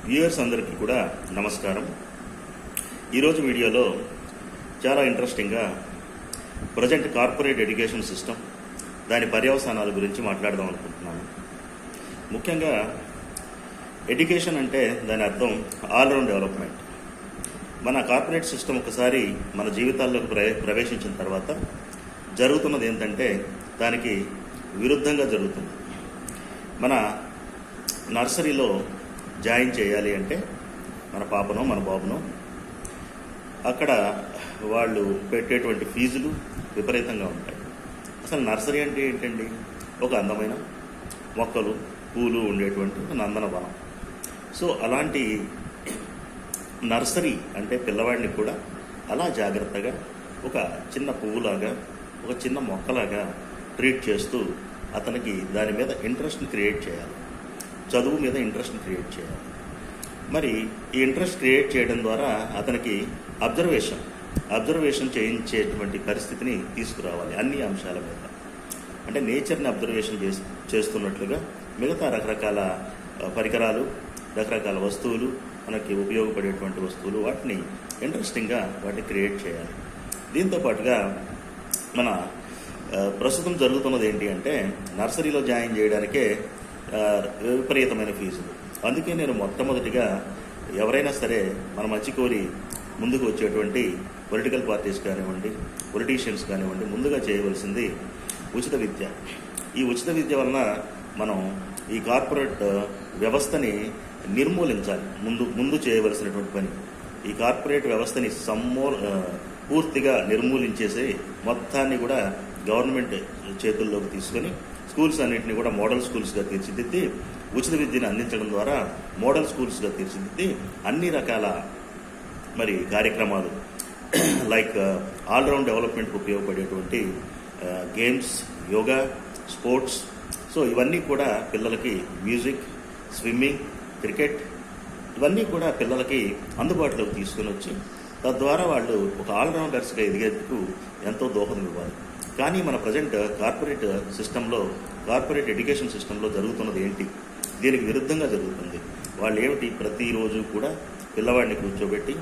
Viewers అందరికీ కూడా నమస్కారం. ఈరోజు వీడియోలో చాలా ఇంట్రెస్టింగ్గా ప్రజెంట్ కార్పొరేట్ ఎడ్యుకేషన్ సిస్టమ్ దాని పర్యవసానాల గురించి మాట్లాడదాం అనుకుంటున్నాను. ముఖ్యంగా ఎడ్యుకేషన్ అంటే దాని అర్థం ఆల్రౌండ్ డెవలప్మెంట్. మన కార్పొరేట్ సిస్టమ్ ఒకసారి మన జీవితాల్లోకి ప్రవేశించిన తర్వాత జరుగుతున్నది ఏంటంటే దానికి విరుద్ధంగా జరుగుతుంది. మన నర్సరీలో జాయిన్ చేయాలి అంటే మన పాపనో మన బాబునో అక్కడ వాళ్ళు పెట్టేటువంటి ఫీజులు విపరీతంగా ఉంటాయి. అసలు నర్సరీ అంటే ఏంటండి? ఒక అందమైన మొక్కలు పూలు ఉండేటువంటి ఒక నందనవనం. సో అలాంటి నర్సరీ అంటే పిల్లవాడిని కూడా అలా జాగ్రత్తగా ఒక చిన్న పువ్వులాగా ఒక చిన్న మొక్కలాగా ట్రీట్ చేస్తూ అతనికి దాని మీద ఇంట్రెస్ట్ని క్రియేట్ చేయాలి, చదువు మీద ఇంట్రెస్ట్ని క్రియేట్ చేయాలి. మరి ఈ ఇంట్రెస్ట్ క్రియేట్ చేయడం ద్వారా అతనికి అబ్జర్వేషన్ చేయించేటువంటి పరిస్థితిని తీసుకురావాలి అన్ని అంశాల మీద. అంటే నేచర్ని అబ్జర్వేషన్ చేస్తున్నట్లుగా మిగతా రకరకాల పరికరాలు, రకరకాల వస్తువులు, మనకి ఉపయోగపడేటువంటి వస్తువులు, వాటిని ఇంట్రెస్టింగ్గా వాటిని క్రియేట్ చేయాలి. దీంతో పాటుగా మన ప్రస్తుతం జరుగుతున్నది ఏంటి అంటే నర్సరీలో జాయిన్ చేయడానికే విపరీతమైన ఫీజులు. అందుకే నేను మొట్టమొదటిగా ఎవరైనా సరే మన మంచి కోరి ముందుకు వచ్చేటువంటి పొలిటికల్ పార్టీస్ కానివ్వండి, పొలిటీషియన్స్ కానివ్వండి, ముందుగా చేయవలసింది ఉచిత విద్య. ఈ ఉచిత విద్య వలన మనం ఈ కార్పొరేట్ వ్యవస్థని నిర్మూలించాలి. ముందు చేయవలసినటువంటి పని ఈ కార్పొరేట్ వ్యవస్థని పూర్తిగా నిర్మూలించేసి మొత్తాన్ని కూడా గవర్నమెంట్ చేతుల్లోకి తీసుకొని స్కూల్స్ అన్నింటినీ కూడా మోడల్ స్కూల్స్గా తీర్చిదిద్ది ఉచిత విద్యను అందించడం ద్వారా మోడల్ స్కూల్స్గా తీర్చిదిద్ది అన్ని రకాల మరి కార్యక్రమాలు లైక్ ఆల్రౌండ్ డెవలప్మెంట్కి ఉపయోగపడేటువంటి గేమ్స్, యోగా, స్పోర్ట్స్, సో ఇవన్నీ కూడా పిల్లలకి మ్యూజిక్, స్విమ్మింగ్, క్రికెట్ ఇవన్నీ కూడా పిల్లలకి అందుబాటులోకి తీసుకుని వచ్చి తద్వారా వాళ్ళు ఒక ఆల్రౌండర్స్గా ఎదిగేందుకు ఎంతో దోహదం ఇవ్వాలి. కానీ మన ప్రజెంట్ కార్పొరేట్ ఎడ్యుకేషన్ సిస్టంలో జరుగుతున్నది ఏంటి? దీనికి విరుద్ధంగా జరుగుతుంది. వాళ్ళు ఏమిటి, ప్రతిరోజు కూడా పిల్లవాడిని కూర్చోబెట్టి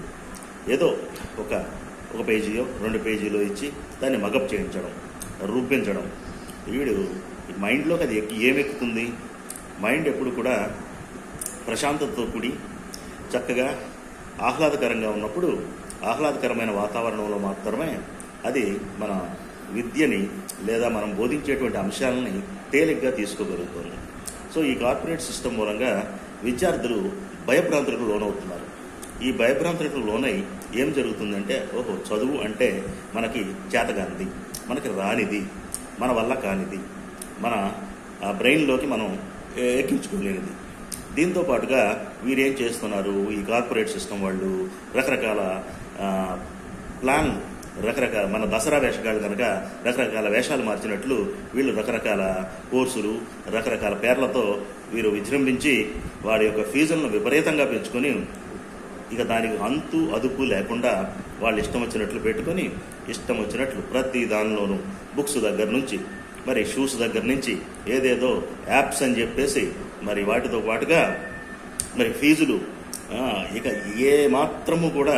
ఏదో ఒక పేజీయో 2 పేజీలో ఇచ్చి దాన్ని మగప్ చేయించడం, రూపించడం. వీడు మైండ్లోకి అది ఏమెక్కుతుంది? మైండ్ ఎప్పుడు కూడా ప్రశాంతతతో కూడి చక్కగా ఆహ్లాదకరంగా ఉన్నప్పుడు, ఆహ్లాదకరమైన వాతావరణంలో మాత్రమే అది మన విద్యని లేదా మనం బోధించేటువంటి అంశాలని తేలిగ్గా తీసుకోగలుగుతుంది. సో ఈ కార్పొరేట్ సిస్టమ్ మూలంగా విద్యార్థులు భయభ్రాంతులకు లోనవుతున్నారు. ఈ భయభ్రాంతులకు లోనై ఏం జరుగుతుందంటే చదువు అంటే మనకి చేతగానిది, మనకి రానిది, మన వల్ల కానిది, మన బ్రెయిన్లోకి మనం ఎక్కించుకోలేనిది. దీంతో పాటుగా వీరేం చేస్తున్నారు, ఈ కార్పొరేట్ సిస్టమ్ వాళ్ళు రకరకాల రకరకాల మన దసరా వేషగాళ్ళు కనుక రకరకాల వేషాలు మార్చినట్లు వీళ్ళు రకరకాల కోర్సులు, రకరకాల పేర్లతో వీరు విజృంభించి వారి యొక్క ఫీజులను విపరీతంగా పెంచుకొని ఇక దానికి అంతు అదుపు లేకుండా వాళ్ళు ఇష్టం వచ్చినట్లు పెట్టుకొని ఇష్టం వచ్చినట్లు ప్రతి దానిలోనూ బుక్స్ దగ్గర నుంచి మరి షూస్ దగ్గర నుంచి ఏదేదో యాప్స్ అని చెప్పేసి మరి వాటితో పాటుగా మరి ఫీజులు ఇక ఏ మాత్రము కూడా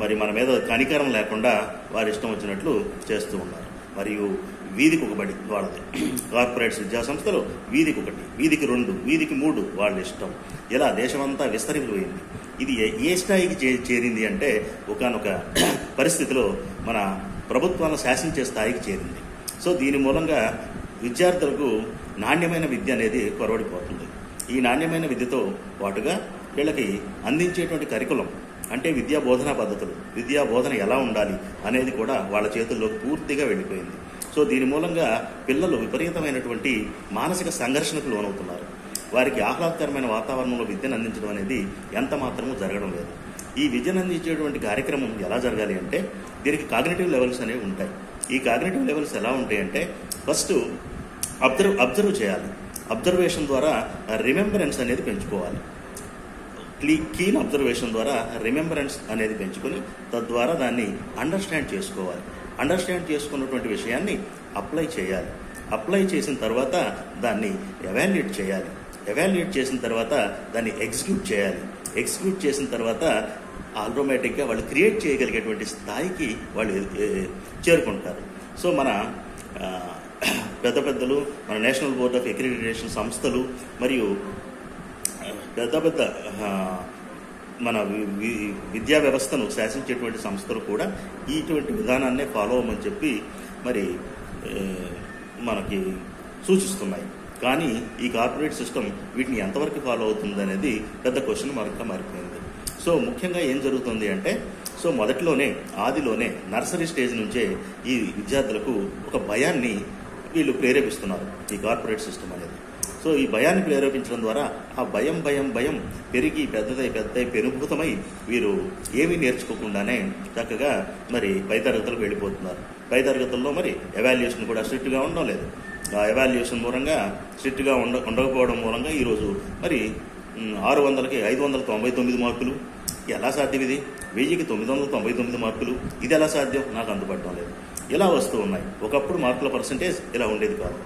మరి మన మీద కనికరం లేకుండా వారి ఇష్టం వచ్చినట్లు చేస్తూ ఉన్నారు. మరియు వీధికి ఒక బడి వాళ్ళది. కార్పొరేట్ విద్యా సంస్థలు వీధికి 1, వీధికి 2, వీధికి 3 వాళ్ళ ఇష్టం. ఇలా దేశమంతా విస్తరిపోయింది. ఇది ఏ స్థాయికి చేరింది అంటే ఒకానొక పరిస్థితిలో మన ప్రభుత్వాలను శాసించే స్థాయికి చేరింది. సో దీని మూలంగా విద్యార్థులకు నాణ్యమైన విద్య అనేది కొరవడిపోతుంది. ఈ నాణ్యమైన విద్యతో పాటుగా వీళ్ళకి అందించేటువంటి కరికులం అంటే విద్యా బోధనా పద్ధతులు, విద్యా బోధన ఎలా ఉండాలి అనేది కూడా వాళ్ళ చేతుల్లోకి పూర్తిగా వెళ్ళిపోయింది. సో దీని మూలంగా పిల్లలు విపరీతమైనటువంటి మానసిక సంఘర్షణకు లోనవుతున్నారు. వారికి ఆహ్లాదకరమైన వాతావరణంలో విద్యను అందించడం అనేది ఎంత మాత్రమూ జరగడం లేదు. ఈ విద్యను అందించేటువంటి కార్యక్రమం ఎలా జరగాలి అంటే దీనికి కాగ్నిటివ్ లెవెల్స్ అనేవి ఉంటాయి. ఈ కాగ్నిటివ్ లెవెల్స్ ఎలా ఉంటాయంటే ఫస్ట్ అబ్జర్వ్ చేయాలి. అబ్జర్వేషన్ ద్వారా రిమెంబరెన్స్ అనేది పెంచుకోవాలి. కీన్ అబ్జర్వేషన్ ద్వారా రిమెంబరెన్స్ అనేది పెంచుకొని తద్వారా దాన్ని అండర్స్టాండ్ చేసుకోవాలి. అండర్స్టాండ్ చేసుకున్నటువంటి విషయాన్ని అప్లై చేయాలి. అప్లై చేసిన తర్వాత దాన్ని ఎవాల్యుయేట్ చేయాలి. ఎవాల్యుయేట్ చేసిన తర్వాత దాన్ని ఎగ్జిక్యూట్ చేయాలి. ఎగ్జిక్యూట్ చేసిన తర్వాత ఆటోమేటిక్గా వాళ్ళు క్రియేట్ చేయగలిగేటువంటి స్థాయికి వాళ్ళు చేరుకుంటారు. సో మన పెద్ద పెద్దలు, మన నేషనల్ బోర్డ్ ఆఫ్ అక్రిడిటేషన్ సంస్థలు మరియు పెద్ద పెద్ద మన విద్యా వ్యవస్థను శాసించేటువంటి సంస్థలు కూడా ఇటువంటి విధానాన్నే ఫాలో అవ్వమని చెప్పి మరి మనకి సూచిస్తున్నాయి. కానీ ఈ కార్పొరేట్ సిస్టమ్ వీటిని ఎంతవరకు ఫాలో అవుతుంది అనేది పెద్ద క్వశ్చన్ మార్క్గా మారిపోయింది. సో ముఖ్యంగా ఏం జరుగుతుంది అంటే, సో మొదట్లోనే ఆదిలోనే నర్సరీ స్టేజ్ నుంచే ఈ విద్యార్థులకు ఒక భయాన్ని వీళ్ళు ప్రేరేపిస్తున్నారు, ఈ కార్పొరేట్ సిస్టమ్ అనేది. సో ఈ భయాన్ని ప్రేరేపించడం ద్వారా ఆ భయం పెరిగి పెద్దదై పెనుభూతమై వీరు ఏమీ నేర్చుకోకుండానే చక్కగా మరి పై తరగతులకు వెళ్ళిపోతున్నారు. పై తరగతుల్లో మరి ఎవాల్యుయేషన్ కూడా స్ట్రిక్ట్గా ఉండడం లేదు. ఆ ఎవాల్యుయేషన్ మూలంగా స్ట్రిక్ట్గా ఉండకపోవడం మూలంగా ఈరోజు మరి 600కి 599 మార్కులు ఎలా సాధ్యం? ఇది 1000కి 999 మార్కులు, ఇది ఎలా సాధ్యం? నాకు అందుపడడం లేదు. ఇలా వస్తూ ఉన్నాయి. ఒకప్పుడు మార్కుల పర్సంటేజ్ ఇలా ఉండేది కాదు.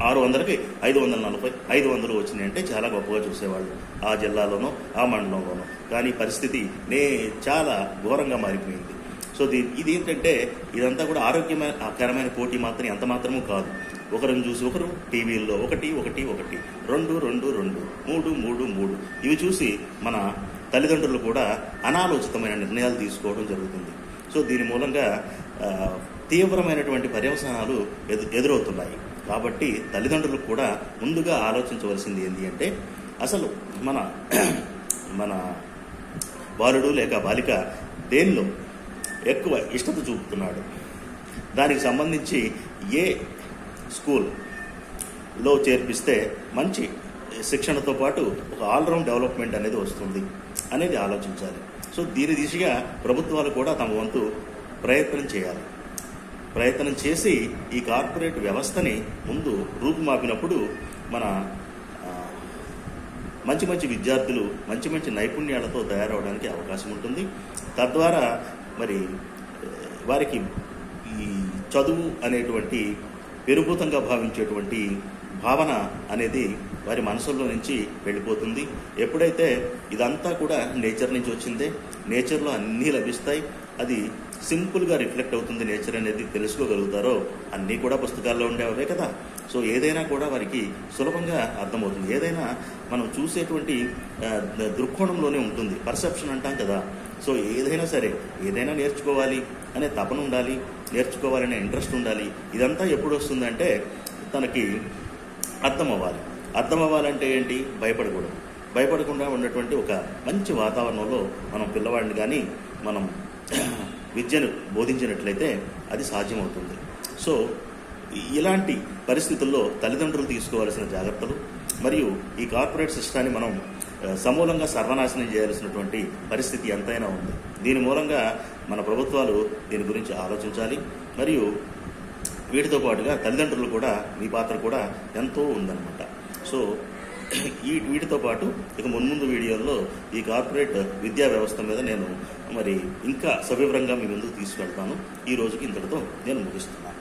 600కి 540, 500 వచ్చినాయి అంటే చాలా గొప్పగా చూసేవాళ్ళు ఆ జిల్లాలోనో ఆ మండలంలోనో. కానీ పరిస్థితి చాలా ఘోరంగా మారిపోయింది. సో ఇది ఏంటంటే ఇదంతా కూడా ఆరోగ్యకరమైన పోటీ మాత్రం ఎంత మాత్రమూ కాదు. ఒకరిని చూసి ఒకరు టీవీల్లో 1, 1, 1, 2, 2, 2, 3, 3, 3 ఇవి చూసి మన తల్లిదండ్రులు కూడా అనాలోచితమైన నిర్ణయాలు తీసుకోవడం జరుగుతుంది. సో దీని మూలంగా తీవ్రమైనటువంటి పర్యవసానాలు ఎదురవుతున్నాయి. కాబట్టి తల్లిదండ్రులకు కూడా ముందుగా ఆలోచించవలసింది ఏంటి అంటే, అసలు మన బాలుడు లేక బాలిక దేనిలో ఎక్కువ ఇష్టత చూపుతున్నాడు, దానికి సంబంధించి ఏ స్కూల్లో చేర్పిస్తే మంచి శిక్షణతో పాటు ఒక ఆల్రౌండ్ డెవలప్మెంట్ అనేది వస్తుంది అనేది ఆలోచించాలి. సో దీని దిశగా ప్రభుత్వాలు కూడా తమ వంతు ప్రయత్నం చేసి ఈ కార్పొరేట్ వ్యవస్థని ముందు రూపుమాపినప్పుడు మన మంచి విద్యార్థులు మంచి నైపుణ్యాలతో తయారవడానికి అవకాశం ఉంటుంది. తద్వారా మరి వారికి ఈ చదువు అనేటువంటి పెరుగుతంగా భావించేటువంటి భావన అనేది వారి మనసుల్లో నుంచి వెళ్ళిపోతుంది. ఎప్పుడైతే ఇదంతా కూడా నేచర్ నుంచి వచ్చిందే, నేచర్లో అన్నీ లభిస్తాయి, అది సింపుల్గా రిఫ్లెక్ట్ అవుతుంది నేచర్ అనేది తెలుసుకోగలుగుతారో, అన్నీ కూడా పుస్తకాల్లో ఉండేవే కదా. సో ఏదైనా కూడా వారికి సులభంగా అర్థమవుతుంది. ఏదైనా మనం చూసేటువంటి దృక్కోణంలోనే ఉంటుంది, పర్సెప్షన్ అంటాం కదా. సో ఏదైనా సరే, ఏదైనా నేర్చుకోవాలి అనే తపన ఉండాలి, నేర్చుకోవాలనే ఇంట్రెస్ట్ ఉండాలి. ఇదంతా ఎప్పుడు వస్తుందంటే తనకి అర్థం అవ్వాలంటే ఏంటి? భయపడకుండా ఉన్నటువంటి ఒక మంచి వాతావరణంలో మనం పిల్లవాడిని కానీ మనం విద్యను బోధించినట్లయితే అది సాధ్యమవుతుంది. సో ఇలాంటి పరిస్థితుల్లో తల్లిదండ్రులు తీసుకోవాల్సిన జాగ్రత్తలు మరియు ఈ కార్పొరేట్ సిస్టాన్ని మనం సమూలంగా సర్వనాశనం చేయాల్సినటువంటి పరిస్థితి ఎంతైనా ఉంది. దీని మూలంగా మన ప్రభుత్వాలు దీని గురించి ఆలోచించాలి. మరియు వీటితో పాటుగా తల్లిదండ్రులు కూడా, మీ పాత్ర కూడా ఎంతో ఉందన్నమాట. సో వీటితో పాటు ఇక మున్ముందు వీడియోల్లో ఈ కార్పొరేట్ విద్యా వ్యవస్థ మీద నేను మరి ఇంకా సవివరంగా మీ ముందుకు తీసుకెళ్తాను. ఈ రోజుకి ఇంతటితో నేను ముగిస్తున్నాను.